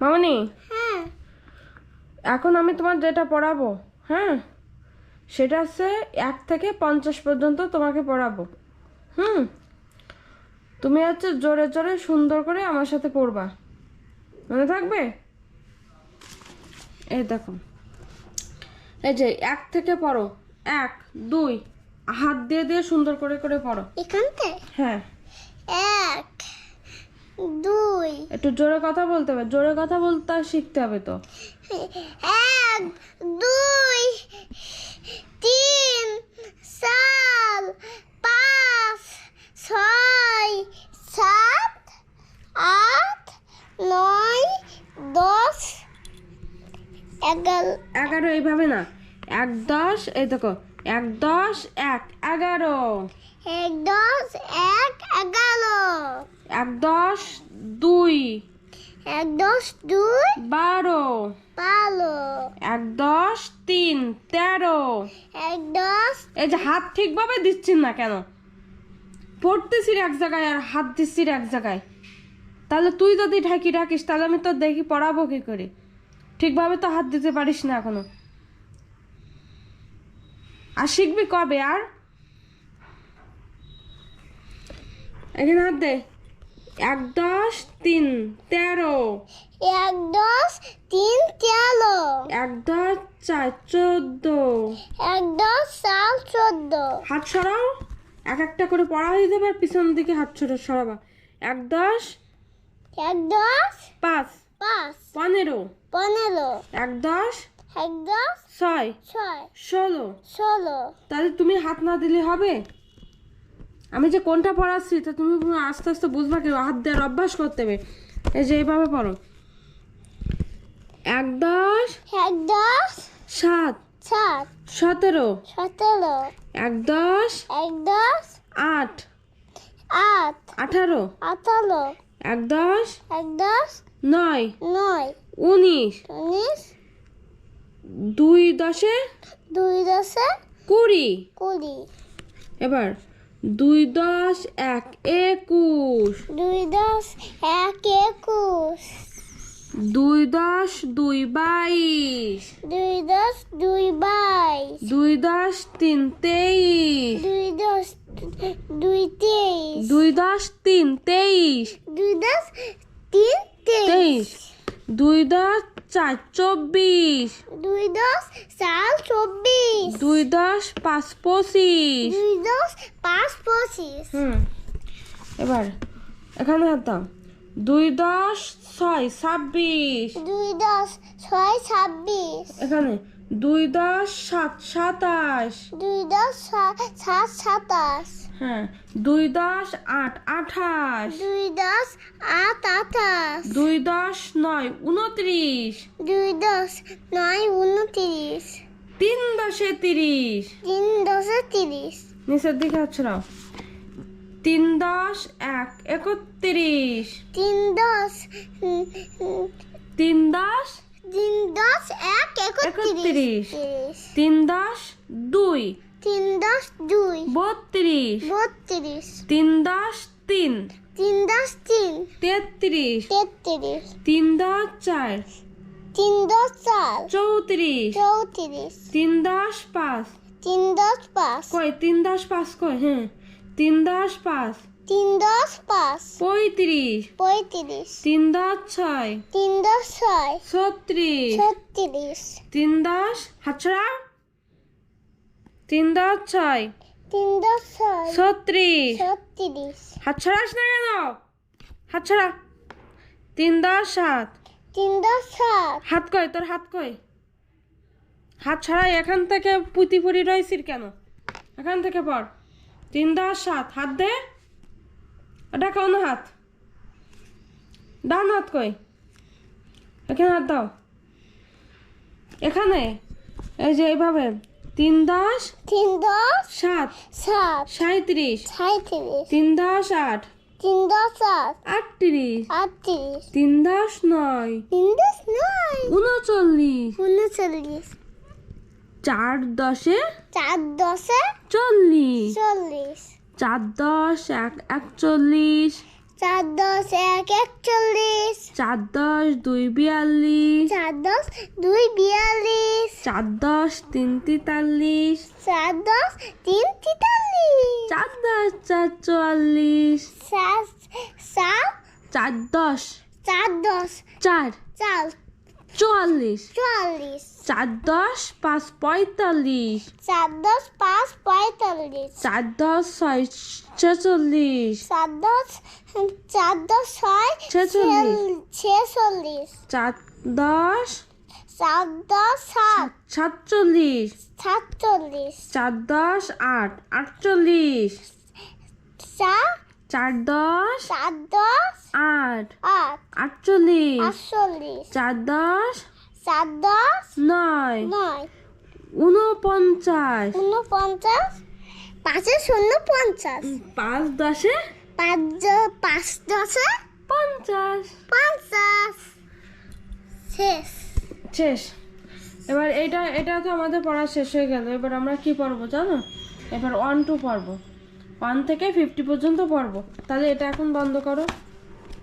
মামনি, হ্যাঁ এখন আমি তোমার যেটা পড়াবো, হ্যাঁ, সেটা হচ্ছে 1 থেকে 50 পর্যন্ত তোমাকে পড়াবো। তুমি হচ্ছে জোরে জোরে সুন্দর করে আমার সাথে পড়বা, মনে থাকবে? এই দেখো, এই যে 1 থেকে পড়ো। 1 2, হাত দিয়ে দিয়ে সুন্দর করে করে পড়ো। এখানতে হ্যাঁ, 1 2 একটু জোরে কথা বলতে হবে, জোরে কথা বলতে শিখতে হবে তো। 1 2 3 4 5 6 7 8 9 10 11 11 এইভাবে না, 1 10, এই দেখো 1 10 1 11, 1 10 1 11 1 10 2 1 10 2 12, 12 1 10 3 13। 1 10 এই যে হাত ঠিকভাবে দিচ্ছি না কেন? পড়তেছি এক জায়গায় আর হাত দিচ্ছি এক জায়গায়। তাহলে তুই যদি ঢাকি ডাকিস তাহলে আমি তো দেখি পড়াবো কি করে? ঠিকভাবে তো হাত দিতে পারিস না এখনো। আর শিখবি কবে? আর এখানে হাত দে। 1 10 3 13, 1 10 3 13 1 10 4 14। 1 10 4 14 হাত সরাও, এক একটা করে পড়া হয়ে যাবে আর পিছন দিকে হাত সরাবা। 1 10 1 10 5 5 15, 15 1 10 1 10 6 6 16। 16 তাহলে তুমি হাত না দিলে হবে? আমি যে কোনটা পড়াচ্ছি তা তুমি আস্তে আস্তে বুঝবা কি? হাত দেওয়ার অভ্যাস করতে হবে। এই যে এইভাবে পড়ো। 1 10 1 10 7 7 17, 17 1 10 1 10 8 8 18, 18 1 10 1 10 9 9 19, 19 2 10 2 10 20। 20 এবার 2 10 1 21, 2 10 1 21 2 10 2 22, 2 10 2 22 2 10 3 23, 2 10 2 23 2 10 3 23, 2 10 3 23 2 10 4 24, 2 10 4 24 2 10 5 25। 2 10 5 25 এবার এখানে হাত দাও। 2 10 6 26, 2 10 6 26 এখানে 2 10 7 27, 2 10 7 27 হ্যাঁ 2 10 8 28, 2 10 8 28 2 10 9 29, 2 10 9 29 3 10 30, 3 10 30 নিচের দিকে হাত ছড়াও। 3 10 1 31, 3 10 3 10 3 10 1 31 3 10 2 3 10 2 32, 32 3 10 3 3 10 3 33, 33 3 10 4 3 10 4 34, 34 3 10 5, 3 10 5 কই 3 10 5 কই? হ্যাঁ 3 10 5 3 10 5 35, 35 3 10 6 3 10 6 36, 36 3 10 হাত ছড়াও। 3 10 6 3 10 6 36, 36 হাত ছড়াস না কেন? হাত ছড়া। 3 10 7, 3 10 7 হাত কই তোর? হাত কই? হাত ছড়াই। এখান থেকে পুঁতি পুরি রয়েছিস কেন? এখান থেকে পড়। 3 10 7, হাত দে। এটা কোন হাত? ডান হাত কই? এখানে হাত দাও। এখানে এই যে এইভাবে 3 10 3 10 7 7 37, 37 3 10 8 3 10 8 38, 38 3 10 9 3 10 9 39, 39 4 10 4 10 40, 40 4 10 41, 4 10 1 41, 4 10 2 42, 4 10 2 42, 4 10 3 43, 4 10 3 43, 4 10 4 44, 4 4 10 4 10 4 4 44, 44, 4 10 5 45, 4 10 5 45, 4 10 6 46, 4 10 4 10 6 46, 46, 4 10 4 10 7 47, 47, 4 10 8 48, 4 4 10 4 10 8 8 48, 48, 4 10 4 10 9 9 49, 49, 5 শূন্য 50, 5 10 5 10 50। 50, শেষ। শেষ। এবার এটা তো আমাদের পড়া শেষ হয়ে গেল। এবার আমরা কি পড়বো জানো? এবার 1 2 পড়বো, 1 থেকে 50 পর্যন্ত পড়বো। তাহলে এটা এখন বন্ধ করো।